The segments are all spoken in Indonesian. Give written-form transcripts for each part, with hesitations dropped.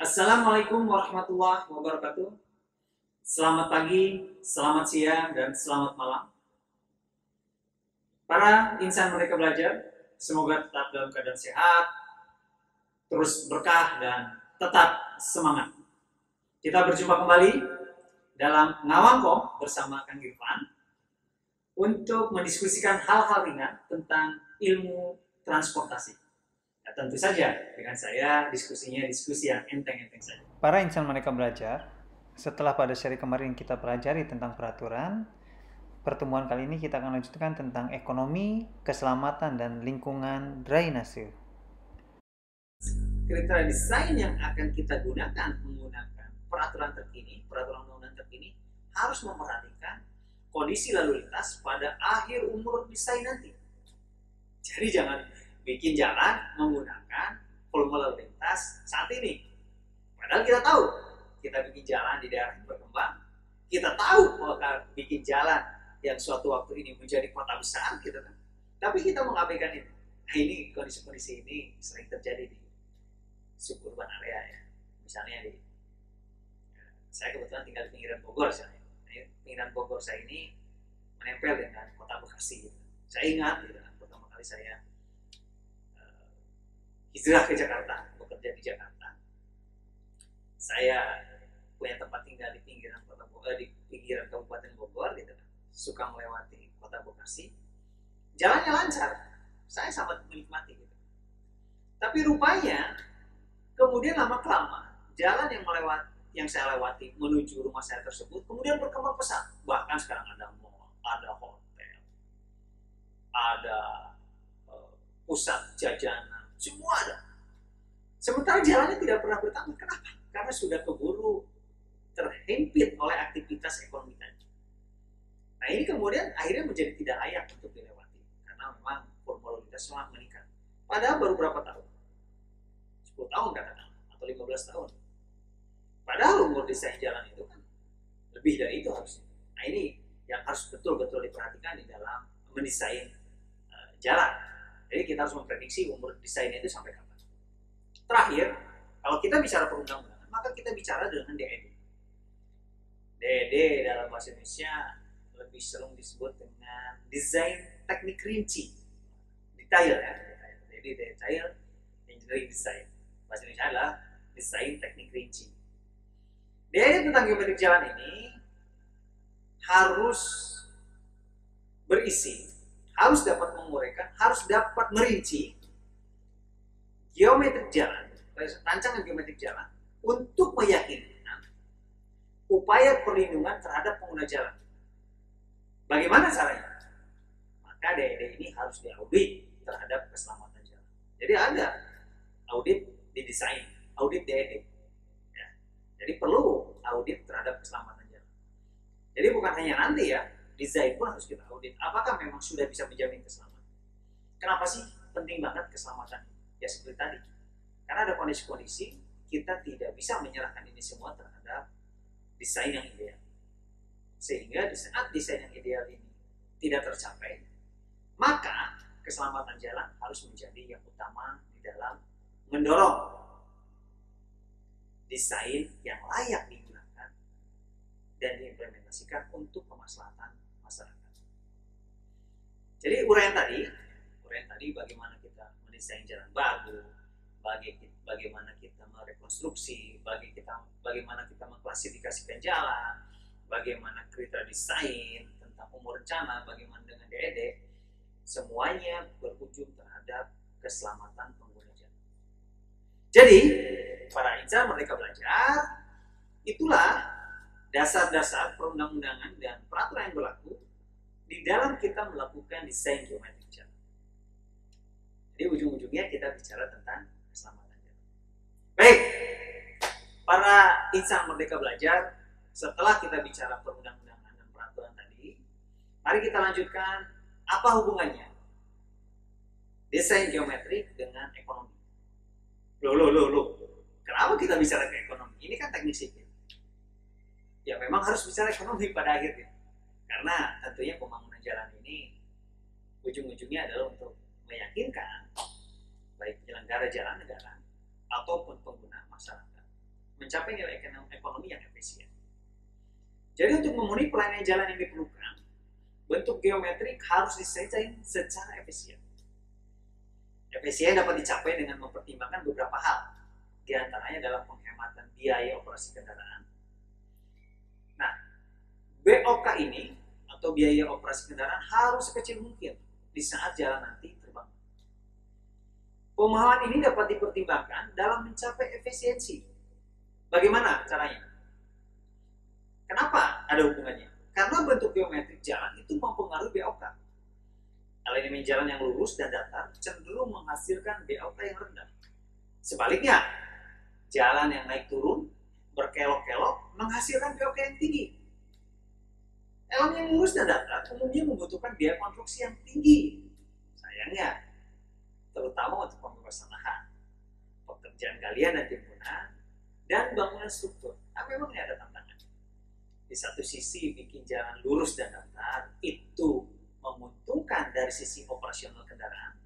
Assalamualaikum warahmatullahi wabarakatuh. Selamat pagi, selamat siang, dan selamat malam. Para insan Merdeka Belajar, semoga tetap dalam keadaan sehat, terus berkah, dan tetap semangat. Kita berjumpa kembali dalam Ngawangko bersama Kang Irfan untuk mendiskusikan hal-hal ringan tentang ilmu transportasi. Nah, tentu saja dengan saya diskusinya diskusi yang enteng-enteng saja. Para insan Merdeka Belajar, setelah pada seri kemarin kita pelajari tentang peraturan, pertemuan kali ini kita akan lanjutkan tentang ekonomi, keselamatan, dan lingkungan drainase. Kriteria desain yang akan kita gunakan menggunakan peraturan terkini, peraturan undang-undang terkini harus memperhatikan kondisi lalu lintas pada akhir umur desain nanti. Jadi jangan bikin jalan menggunakan volume lalu lintas saat ini. Padahal kita tahu kita bikin jalan di daerah yang berkembang, kita tahu bahwa bikin jalan yang suatu waktu ini menjadi kota besar, gitu kan. Tapi kita mengabaikan itu. Nah, ini kondisi-kondisi ini sering terjadi di suburban area ya. Misalnya saya kebetulan tinggal di pinggiran Bogor saya. Nah, pinggiran Bogor saya ini menempel dengan kota Bekasi gitu. Saya ingat gitu, pertama kali saya hijrah ke Jakarta, bekerja di Jakarta. Saya punya tempat tinggal di pinggiran kota Bogor, di pinggiran Kabupaten Bogor gitu kan. Suka melewati kota Bekasi. Jalannya lancar. Saya sangat menikmati gitu. Tapi rupanya kemudian lama kelamaan jalan yang saya lewati menuju rumah saya tersebut kemudian berkembang pesat. Bahkan sekarang ada mall, ada hotel, ada pusat jajanan, semua ada. Sementara jalannya tidak pernah bertambah. Kenapa? Karena sudah keburu terhimpit oleh aktivitas ekonomi tadi. Nah, ini kemudian akhirnya menjadi tidak layak untuk dilewati karena memang formalitas semua meningkat. Padahal baru berapa tahun? 10 tahun katakan atau 15 tahun. Padahal umur desain jalan itu kan lebih dari itu harusnya. Nah, ini yang harus betul-betul diperhatikan di dalam mendesain jalan. Jadi kita harus memprediksi umur desainnya itu sampai kapan. Terakhir, kalau kita bicara perundang-undangan, maka kita bicara dengan DED. DED dalam bahasa Indonesia lebih sering disebut dengan desain teknik rinci, detail ya. Jadi detail engineering design. Bahasa Indonesia adalah desain teknik rinci. DED tentang geometrik jalan ini harus berisi, harus dapat menguraikan, harus dapat merinci geometrik jalan, rancangan geometrik jalan untuk meyakinkan upaya perlindungan terhadap pengguna jalan. Bagaimana caranya? Maka DED ini harus diaudit terhadap keselamatan jalan. Jadi ada audit di desain, audit DED. Ya. Jadi perlu audit terhadap keselamatan jalan. Jadi bukan hanya nanti ya, desain pun harus kita audit. Apakah memang sudah bisa menjamin keselamatan? Kenapa sih penting banget keselamatan? Ya seperti tadi. Karena ada kondisi-kondisi kita tidak bisa menyerahkan ini semua terhadap desain yang ideal. Sehingga di saat desain yang ideal ini tidak tercapai, maka keselamatan jalan harus menjadi yang utama di dalam mendorong desain yang layak digunakan dan diimplementasikan untuk kemaslahatan masyarakat. Jadi uraian tadi bagaimana kita mendesain jalan baru, bagaimana kita merekonstruksi, bagaimana kita mengklasifikasikan jalan, bagaimana kriteria desain tentang umur rencana, bagaimana dengan DED, semuanya berujung terhadap keselamatan pengguna jalan. Jadi, para insan Merdeka Belajar, itulah dasar-dasar perundang-undangan dan peraturan yang berlaku di dalam kita melakukan desain geometrik jalan. Jadi ujung-ujungnya kita bicara tentang keselamatan jalan. Baik, para insan Merdeka Belajar, setelah kita bicara perundang-undangan dan peraturan tadi, mari kita lanjutkan apa hubungannya desain geometrik dengan ekonomi. Loh. Kenapa kita bicara ke ekonomi? Ini kan teknik sipil. Ya memang harus bicara ekonomi pada akhirnya. Karena tentunya pembangunan jalan ini ujung-ujungnya adalah untuk meyakinkan baik penyelenggara jalan negara ataupun pengguna masyarakat mencapai nilai ekonomi yang efisien. Jadi untuk memenuhi pelayanan jalan yang diperlukan, bentuk geometrik harus didesain secara efisien. Efisien dapat dicapai dengan mempertimbangkan beberapa hal, di antaranya adalah penghematan biaya operasi kendaraan. Nah, BOK ini atau biaya operasi kendaraan harus sekecil mungkin di saat jalan nanti terbangun. Pemahaman ini dapat dipertimbangkan dalam mencapai efisiensi. Bagaimana caranya? Kenapa ada hubungannya? Karena bentuk geometrik jalan itu mempengaruhi BOK. Aliran jalan yang lurus dan datar cenderung menghasilkan BOK yang rendah. Sebaliknya, jalan yang naik turun, berkelok-kelok, menghasilkan BOK yang tinggi. Jalan yang lurus dan datar umumnya membutuhkan biaya konstruksi yang tinggi. Sayangnya, terutama untuk pembebasan lahan, pekerjaan galian dan timbunan, dan bangunan struktur. Memang ini ada tantangan. Di satu sisi bikin jalan lurus dan datar itu menguntungkan dari sisi operasional kendaraan,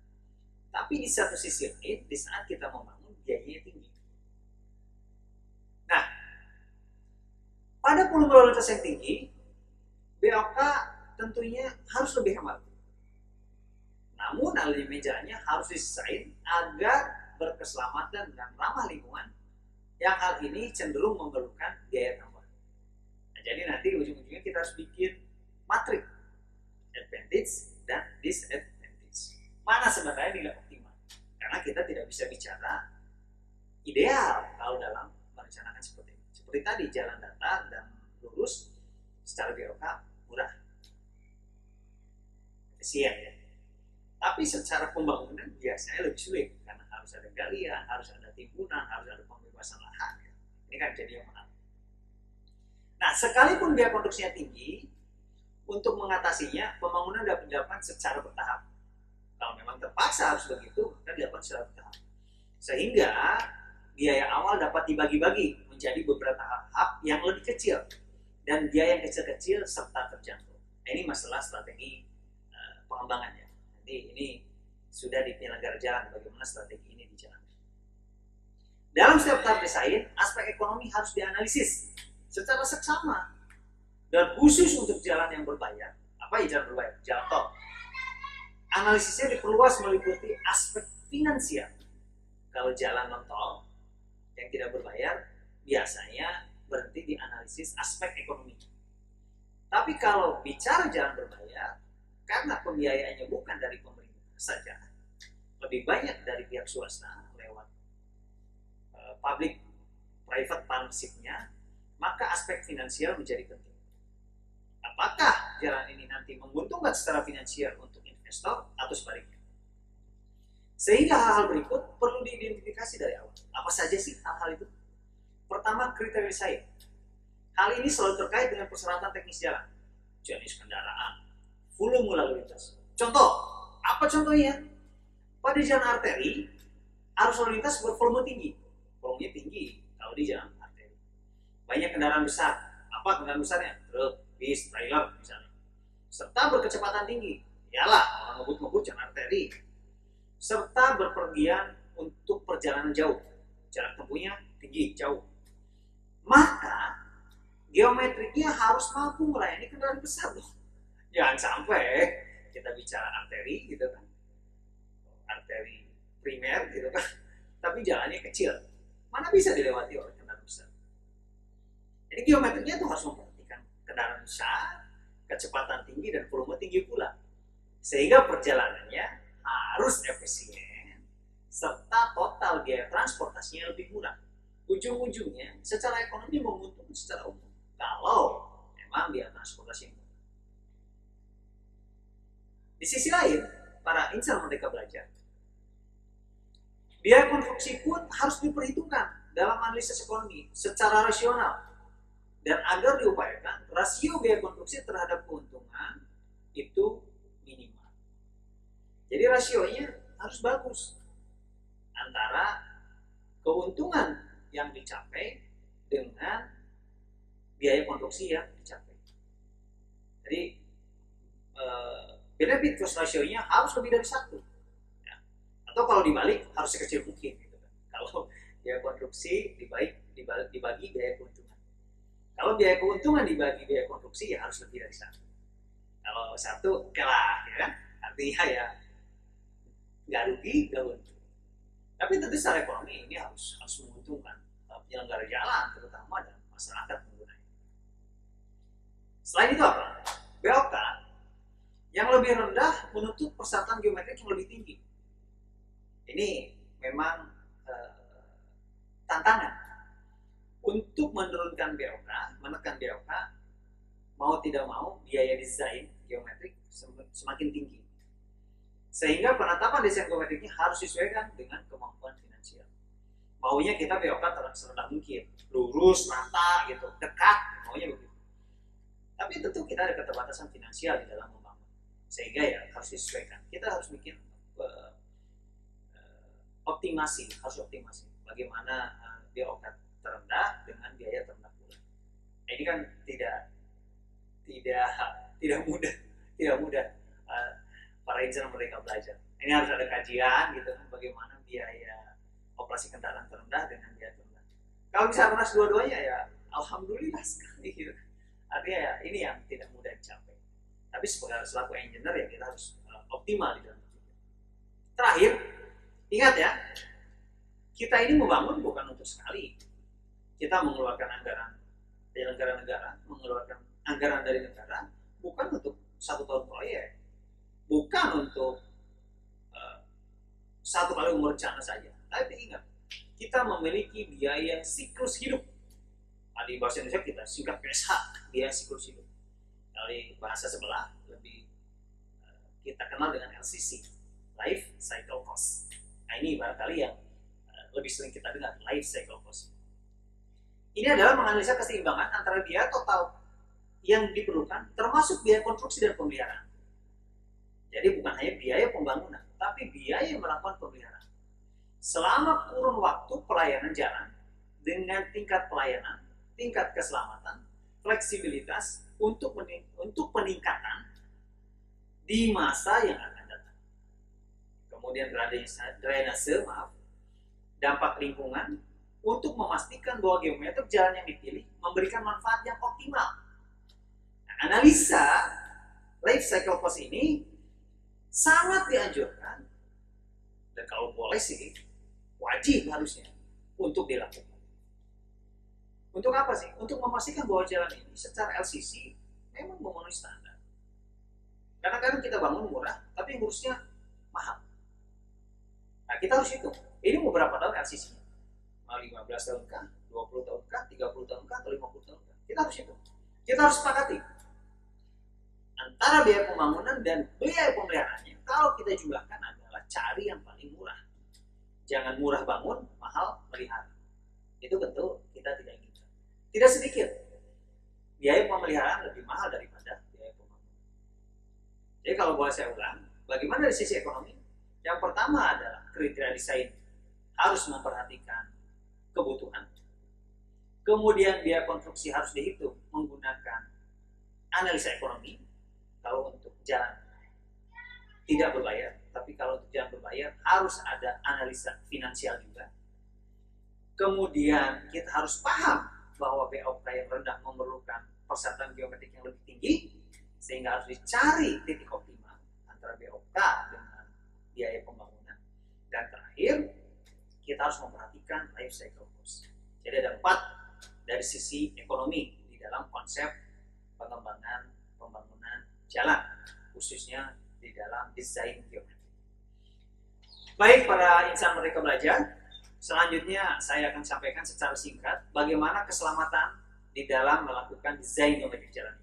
tapi di satu sisi lain, di saat kita membangun biayanya tinggi. Nah, pada volume lalu lintas yang tinggi, BOK tentunya harus lebih hemat. Namun aliran jalannya harus didesain agar berkeselamatan dan ramah lingkungan, yang hal ini cenderung memerlukan biaya tambahan. Nah, jadi nanti ujung-ujungnya kita harus bikin matrik advantage dan disadvantage. Mana sebenarnya nilai optimal? Karena kita tidak bisa bicara ideal kalau dalam merencanakan seperti ini. Seperti tadi, jalan datar dan lurus secara BOK murah, efisien ya. Tapi secara pembangunan biasanya lebih sulit karena harus ada galian, harus ada timbunan, harus ada pembebasan lahan. Ya. Ini kan jadi yang mahal. Nah, sekalipun biaya konstruksinya tinggi, untuk mengatasinya, pembangunan dapat dilakukan secara bertahap. Kalau memang terpaksa harus begitu, maka dilakukan secara bertahap. Sehingga biaya awal dapat dibagi-bagi menjadi beberapa tahap yang lebih kecil dan biaya yang kecil-kecil serta terjangkau. Nah, ini masalah strategi pengembangannya. Nanti ini sudah di penyelenggara jalan bagaimana strategi ini dijalankan. Dalam setiap tahap desain, aspek ekonomi harus dianalisis secara seksama. Dan khusus untuk jalan yang berbayar, apa ya jalan berbayar? Jalan tol. Analisisnya diperluas meliputi aspek finansial. Kalau jalan non tol yang tidak berbayar, biasanya berhenti di analisis aspek ekonomi. Tapi kalau bicara jalan berbayar, karena pembiayaannya bukan dari pemerintah saja, lebih banyak dari pihak swasta lewat public private partnership-nya, maka aspek finansial menjadi penting. Apakah jalan ini nanti menguntungkan secara finansial untuk investor atau sebaliknya? Sehingga hal-hal berikut perlu diidentifikasi dari awal. Apa saja sih hal-hal itu? Pertama, kriteria desain. Hal ini selalu terkait dengan persyaratan teknis jalan, jenis kendaraan, volume lalu lintas. Contoh, apa contohnya? Pada jalan arteri, arus lalu lintas bervolume tinggi. Volumenya tinggi kalau di jalan arteri. Banyak kendaraan besar. Apa kendaraan besarnya? Truk, bis, trailer misalnya. Serta berkecepatan tinggi. Yalah, orang ngebut-ngebut jalan arteri. Serta berpergian untuk perjalanan jauh. Jarak tempuhnya tinggi, jauh. Maka, geometriknya harus mampu melayani kendaraan besar loh. Jangan sampai kita bicara arteri gitu kan. Arteri primer gitu kan. Tapi jalannya kecil. Mana bisa dilewati oleh kendaraan besar. Jadi geometriknya itu harus memperhatikan kendaraan besar, kecepatan tinggi, dan volume tinggi pula. Sehingga perjalanannya harus efisien, serta total biaya transportasinya lebih murah. Ujung-ujungnya, secara ekonomi menguntungkan secara umum. Kalau memang biaya transportasi murah. Di sisi lain, para insan Merdeka Belajar, biaya konstruksi pun harus diperhitungkan dalam analisis ekonomi secara rasional. Dan agar diupayakan, rasio biaya konstruksi terhadap keuntungan itu minimal. Jadi rasionya harus bagus antara keuntungan yang dicapai dengan biaya konstruksi yang dicapai. Jadi benefit cost ratio-nya harus lebih dari 1. Ya. Atau kalau dibalik harus sekecil mungkin. Gitu kan. Kalau biaya konstruksi dibagi biaya keuntungan. Kalau biaya keuntungan dibagi biaya konstruksi ya harus lebih dari satu. Kalau satu oke lah, ya kan? Artinya ya nggak rugi, nggak untung. Tapi tentu secara ekonomi ini harus menguntungkan penyelenggara jalan terutama dan masyarakat penggunanya. Selain itu apa? BOK yang lebih rendah menuntut persyaratan geometrik yang lebih tinggi. Ini memang tantangan untuk menurunkan BOK, menekan BOK, mau tidak mau biaya desain geometrik semakin tinggi. Sehingga penetapan desain geometriknya harus disesuaikan dengan kemampuan finansial. Maunya kita BOK serendah mungkin, lurus, rata, gitu, dekat, maunya begitu. Tapi tentu kita ada keterbatasan finansial di dalam membangun, sehingga ya harus disesuaikan. Kita harus bikin optimasi, bagaimana BOK terendah dengan biaya terendah pula. Nah, ini kan tidak mudah para insinyur mereka belajar. Ini harus ada kajian gitu kan, bagaimana biaya operasi kendaraan terendah dengan biaya terendah. Kalau bisa menas dua-duanya ya alhamdulillah sekali gitu. Artinya ya ini yang tidak mudah dicapai. Tapi selaku engineer ya kita harus optimal di dalam berpikir. Terakhir, ingat ya, kita ini membangun bukan untuk sekali. Kita mengeluarkan anggaran penyelenggara negara, mengeluarkan anggaran dari negara bukan untuk 1 tahun proyek, bukan untuk 1 kali merencana saja. Tapi ingat, kita memiliki biaya siklus hidup. Di bahasa Indonesia kita singkat PSH, biaya siklus hidup. Dari bahasa sebelah lebih kita kenal dengan LCC, Life Cycle Cost. Nah ini barangkali yang lebih sering kita dengar, Life Cycle Cost. Ini adalah menganalisa keseimbangan antara biaya total yang diperlukan, termasuk biaya konstruksi dan pemeliharaan. Jadi bukan hanya biaya pembangunan, tapi biaya melakukan pemeliharaan. Selama kurun waktu pelayanan jalan, dengan tingkat pelayanan, tingkat keselamatan, fleksibilitas untuk peningkatan di masa yang akan datang. Kemudian drainase, dampak lingkungan untuk memastikan bahwa geometrik jalan yang dipilih memberikan manfaat yang optimal. Nah, analisa life cycle cost ini sangat dianjurkan dan kalau boleh sih wajib harusnya untuk dilakukan. Untuk apa sih? Untuk memastikan bahwa jalan ini secara LCC memang memenuhi standar. Kadang-kadang kita bangun murah, tapi ngurusnya mahal. Nah, kita harus hitung. Ini mau berapa tahun LCC-nya? Mau 15 tahun kah? 20 tahun kah? 30 tahun kah? Atau 50 tahun kah? Kita harus hitung. Kita harus sepakati. Antara biaya pembangunan dan biaya pemeliharaannya, kalau kita jumlahkan adalah cari yang paling murah. Jangan murah bangun, mahal melihara. Itu tentu kita tidak inginkan. Tidak sedikit biaya pemeliharaan lebih mahal daripada biaya pembangunan. Jadi kalau boleh saya ulang, bagaimana dari sisi ekonomi? Yang pertama adalah kriteria desain harus memperhatikan kebutuhan. Kemudian biaya konstruksi harus dihitung menggunakan analisa ekonomi. Kalau untuk jalan tidak berbayar, tapi kalau untuk jalan berbayar harus ada analisa finansial juga. Kemudian kita harus paham bahwa BOK yang rendah memerlukan persyaratan geometrik yang lebih tinggi, sehingga harus dicari titik optimal antara BOK dengan biaya pembangunan. Dan terakhir, kita harus memperhatikan life cycle cost. Jadi ada 4 dari sisi ekonomi di dalam konsep pengembangan pembangunan jalan, khususnya di dalam desain geometrik. Baik para insan mereka belajar, selanjutnya saya akan sampaikan secara singkat bagaimana keselamatan di dalam melakukan desain geometrik jalan.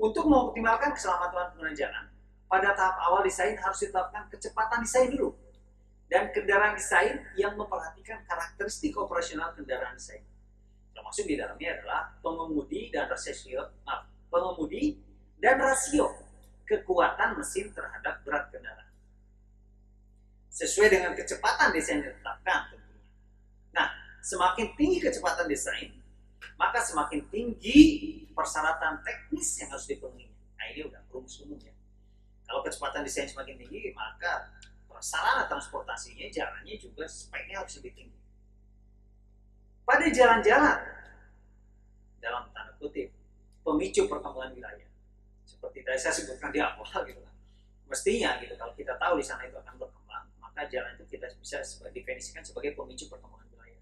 Untuk mengoptimalkan keselamatan pengguna jalan, pada tahap awal desain harus ditetapkan kecepatan desain dulu dan kendaraan desain yang memperhatikan karakteristik operasional kendaraan desain. Termasuk di dalamnya adalah pengemudi dan rasio kekuatan mesin terhadap berat kendaraan. Sesuai dengan kecepatan desain yang ditetapkan tentunya. Nah, semakin tinggi kecepatan desain, maka semakin tinggi persyaratan teknis yang harus dipenuhi. Nah, ini udah rumus umum ya. Kalau kecepatan desain semakin tinggi, maka sarana transportasinya, jalannya juga speknya harus lebih tinggi. pada jalan-jalan dalam tanda kutip pemicu perkembangan wilayah seperti tadi saya sebutkan di awal gitu kan, mestinya gitu kalau kita tahu di sana itu akan berkembang, maka jalan itu kita bisa definisikan sebagai pemicu perkembangan wilayah.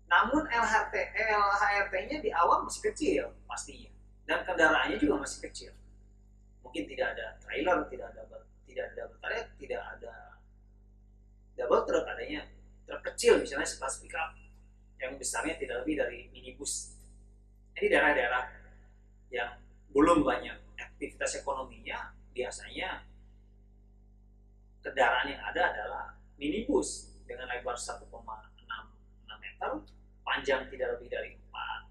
Namun LHRT-nya di awal masih kecil pastinya, dan kendaraannya juga masih kecil. Mungkin tidak ada trailer, tidak ada double trailer, tidak ada double truk, adanya truk kecil misalnya sekelas pickup yang besarnya tidak lebih dari minibus. Jadi daerah-daerah yang belum banyak aktivitas ekonominya, biasanya kendaraan yang ada adalah minibus dengan lebar 1,66 meter, panjang tidak lebih dari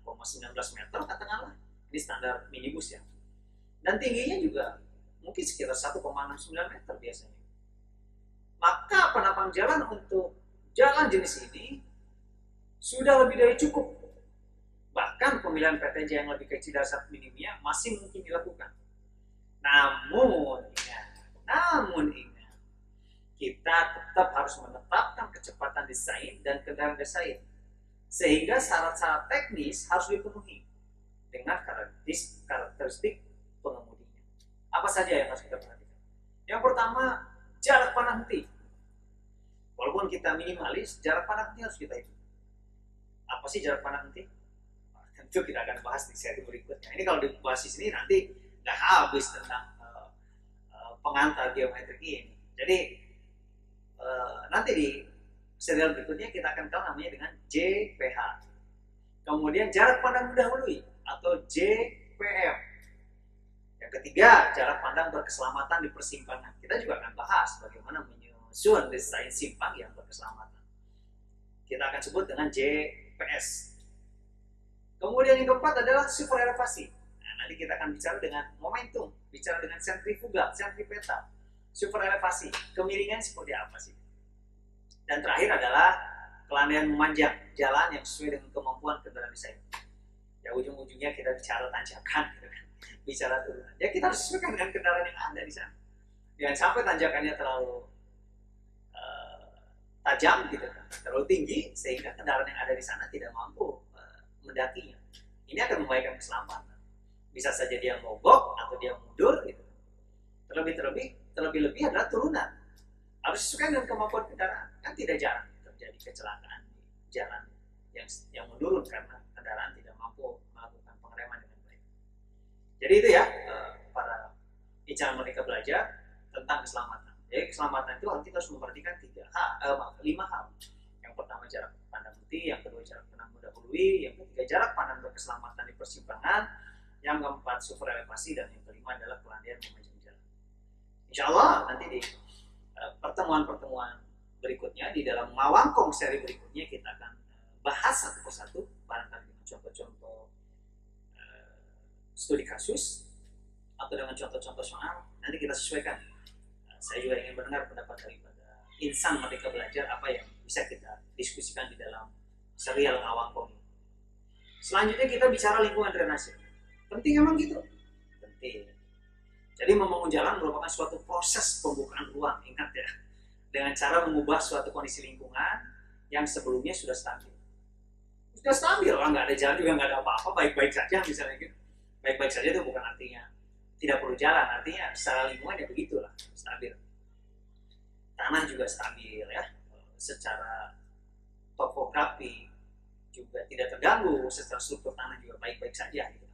4,19 meter katakanlah. Ini standar minibus ya. Dan tingginya juga mungkin sekitar 1,69 meter biasanya. Maka penapang jalan untuk jalan jenis ini sudah lebih dari cukup. Bahkan pemilihan PTJ yang lebih kecil dari satu minimnya masih mungkin dilakukan. Namun ingat, kita tetap harus menetapkan kecepatan desain dan kendaraan desain, sehingga syarat-syarat teknis harus dipenuhi dengan karakteristik pengemudinya. Apa saja yang harus kita perhatikan? Yang pertama, jarak pandang henti. Walaupun kita minimalis, jarak pandang henti harus kita hitung. Apa sih jarak pandang henti? Tentu kita akan bahas di seri berikutnya. Ini kalau dibahas di sini nanti nggak habis tentang pengantar geometrik ini. Jadi nanti di serial berikutnya kita akan kenal namanya dengan JPH. Kemudian jarak pandang mendahului atau JPM. Yang ketiga, jarak pandang berkeselamatan di persimpangan. Kita juga akan bahas bagaimana menyusun desain simpang yang berkeselamatan. Kita akan sebut dengan JPS. Kemudian yang keempat adalah super elevasi. Nah, nanti kita akan bicara dengan momentum, bicara dengan sentrifugal, sentripeta, super elevasi, kemiringan seperti apa sih? Dan terakhir adalah kelandaian memanjang, jalan yang sesuai dengan kemampuan kendaraan desain. Ya ujung-ujungnya kita bicara tanjakan, bicara turunan. Ya kita harus sesuaikan dengan kendaraan yang ada di sana. Jangan sampai tanjakannya terlalu tajam gitu kan, terlalu tinggi sehingga kendaraan yang ada di sana tidak mampu mendakinya. Ini akan membahayakan keselamatan. Bisa saja dia mogok atau dia mundur gitu. Terlebih adalah turunan. Harus sesuai dengan kemampuan kendaraan. Kan tidak jarang terjadi kecelakaan di jalan yang menurun karena kendaraan tidak mampu melakukan pengereman dengan baik. Jadi itu ya para bicara mereka belajar tentang keselamatan. Jadi keselamatan itu kita harus memperhatikan 5 hal. Yang pertama jarak pandang henti, yang kedua jarak pandang mendahului, yang ketiga jarak pandang berkeselamatan di persimpangan, yang keempat super elevasi, dan yang kelima adalah kelandaian memanjang jalan. Insya Allah nanti di pertemuan-pertemuan berikutnya di dalam Mawangkong seri berikutnya kita akan bahas satu persatu barangkali dengan contoh-contoh studi kasus atau dengan contoh-contoh soal. Nanti kita sesuaikan. Saya juga ingin mendengar pendapat daripada insan Merdeka Belajar apa yang bisa kita diskusikan di dalam serial Mawangkong ini. Selanjutnya kita bicara lingkungan drainase. Penting emang gitu? Penting. Jadi membangun jalan merupakan suatu proses pembukaan ruang, ingat ya, dengan cara mengubah suatu kondisi lingkungan yang sebelumnya sudah stabil. Sudah stabil, orang nggak ada jalan juga nggak ada apa-apa, baik-baik saja misalnya gitu. Baik-baik saja itu bukan artinya tidak perlu jalan, artinya secara lingkungan ya begitulah, stabil. Tanah juga stabil ya, secara topografi juga tidak terganggu, secara struktur tanah juga baik-baik saja gitu.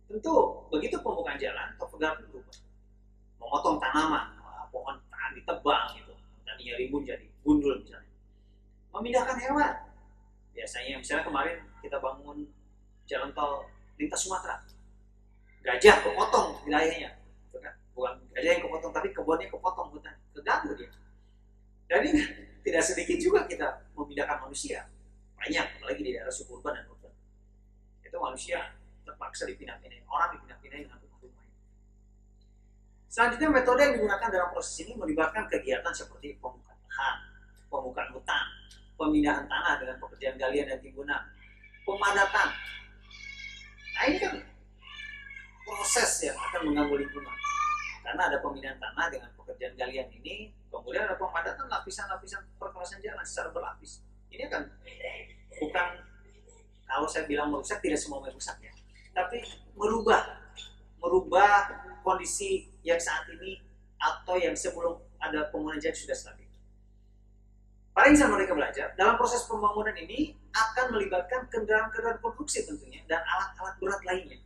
Tentu begitu pembukaan jalan, topografi berubah. Memotong tanaman, pohon ditebang gitu, tadinya rimbun jadi gundul misalnya. Memindahkan hewan, biasanya misalnya kemarin kita bangun jalan tol lintas Sumatera, gajah kepotong wilayahnya, bukan gajah yang kepotong tapi kebunnya kepotong, hutan keganggu dia. Jadi tidak sedikit juga kita memindahkan manusia, banyak apalagi di daerah suburban dan urban. Itu manusia terpaksa dipindah-pindahin, orang dipindah-pindahin dengan rumah-rumahnya. Selanjutnya metode yang digunakan dalam proses ini melibatkan kegiatan seperti pembukaan lahan, pembukaan hutan, pemindahan tanah dengan pekerjaan galian dan timbunan, pemadatan. Nah ini kan proses yang akan mengganggu lingkungan. Karena ada pemindahan tanah dengan pekerjaan galian ini, kemudian ada pemadatan lapisan-lapisan perkelasan jalan secara berlapis. Ini akan bukan, kalau saya bilang merusak, tidak semua merusak ya, tapi merubah kondisi yang saat ini atau yang sebelum ada pembangunan jalan sudah stabil. Para insan Merdeka Belajar dalam proses pembangunan ini akan melibatkan kendaraan-kendaraan produksi tentunya dan alat-alat berat lainnya.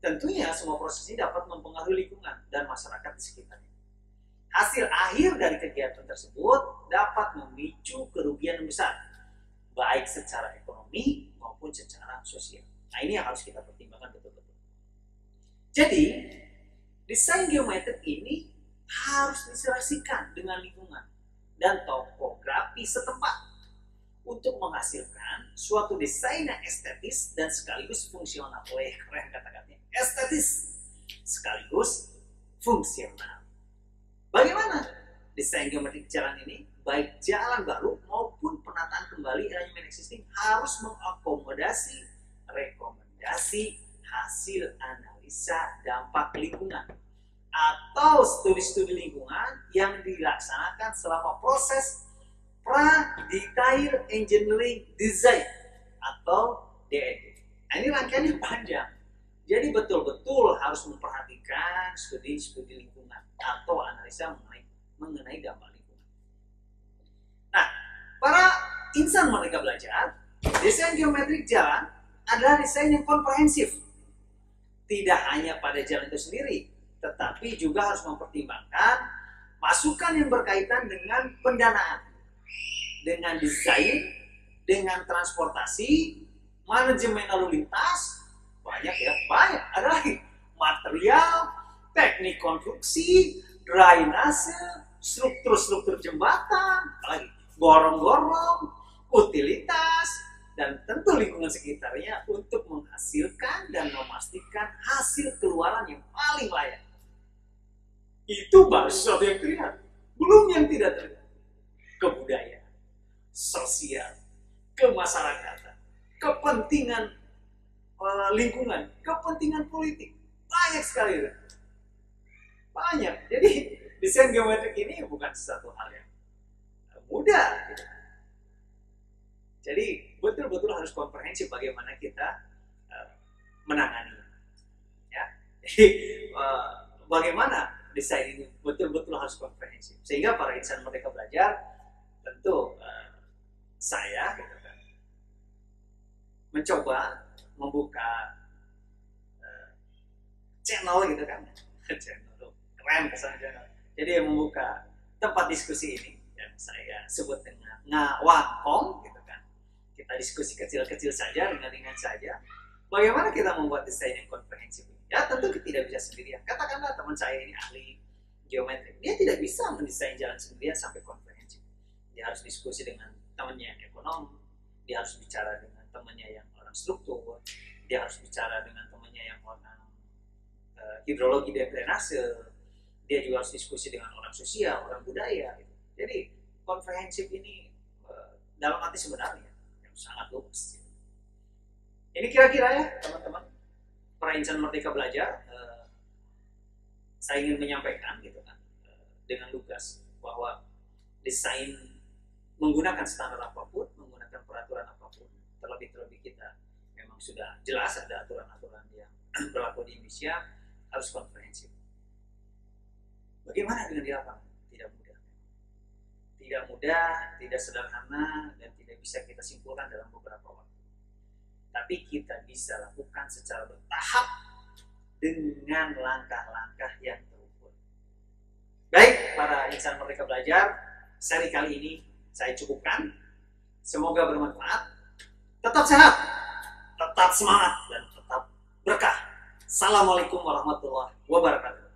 Tentunya semua proses ini dapat mempengaruhi lingkungan dan masyarakat di sekitarnya. Hasil akhir dari kegiatan tersebut dapat memicu kerugian yang besar, baik secara ekonomi maupun secara sosial. Nah, ini yang harus kita pertimbangkan betul-betul. Jadi, desain geometrik ini harus diserasikan dengan lingkungan dan topografi setempat untuk menghasilkan suatu desain yang estetis dan sekaligus fungsional. Keren kata-katanya, estetis sekaligus fungsional. Bagaimana desain geometrik jalan ini, baik jalan baru maupun penataan kembali elemen existing, harus mengakomodasi rekomendasi hasil analisa dampak lingkungan atau studi-studi lingkungan yang dilaksanakan selama proses pra-detail engineering design atau DED. Nah, ini rangkaiannya panjang. Jadi betul-betul harus memperhatikan studi-studi lingkungan atau analisa mengenai dampak lingkungan. Nah, para insan Merdeka Belajar, desain geometrik jalan adalah desain yang komprehensif. Tidak hanya pada jalan itu sendiri, tetapi juga harus mempertimbangkan masukan yang berkaitan dengan pendanaan, dengan desain, dengan transportasi, manajemen lalu lintas, banyak ada lagi, material, teknik konstruksi, drainase, struktur-struktur jembatan, apalagi gorong-gorong, utilitas, dan tentu lingkungan sekitarnya untuk menghasilkan dan memastikan hasil keluaran yang paling layak. Itu baru sesuatu yang terlihat, belum yang tidak terlihat. Kebudayaan, sosial, kemasyarakatan, kepentingan lingkungan, kepentingan politik, banyak sekali. Banyak. Jadi desain geometrik ini bukan sesuatu hal yang mudah. Jadi betul-betul harus komprehensif bagaimana kita menangani. Ya. Jadi bagaimana desain ini betul-betul harus komprehensif. Sehingga para insan Merdeka Belajar, tentu saya gitu kan, mencoba membuka channel gitu kan, channel keren kesan channel. Jadi membuka tempat diskusi ini yang saya sebut dengan ngawangkong gitu kan. Kita diskusi kecil-kecil saja, ringan-ringan saja. Bagaimana kita membuat desain yang komprehensif? Ya tentu tidak bisa sendirian. Katakanlah teman saya ini ahli geometrik, dia tidak bisa mendesain jalan sendirian sampai komprehensif. Dia harus diskusi dengan temannya yang ekonom, dia harus bicara dengan temannya yang orang struktur, dia harus bicara dengan temannya yang orang hidrologi dan drainase, dia juga harus diskusi dengan orang sosial, orang budaya. Gitu. Jadi komprehensif ini dalam arti sebenarnya yang sangat luas. Gitu. Ini kira-kira ya teman-teman, para insan Merdeka Belajar, saya ingin menyampaikan gitu kan, dengan lugas bahwa desain menggunakan standar apapun, menggunakan peraturan apapun, terlebih-terlebih kita memang sudah jelas ada aturan-aturan yang berlaku di Indonesia, harus komprehensif. Bagaimana dengan di lapangan? Tidak mudah. Tidak mudah, tidak sederhana, dan tidak bisa kita simpulkan dalam beberapa waktu. Tapi kita bisa lakukan secara bertahap dengan langkah-langkah yang terukur. Baik, para insan Merdeka Belajar, seri kali ini saya cukupkan. Semoga bermanfaat. Tetap sehat, tetap semangat, dan tetap berkah. Assalamualaikum warahmatullahi wabarakatuh.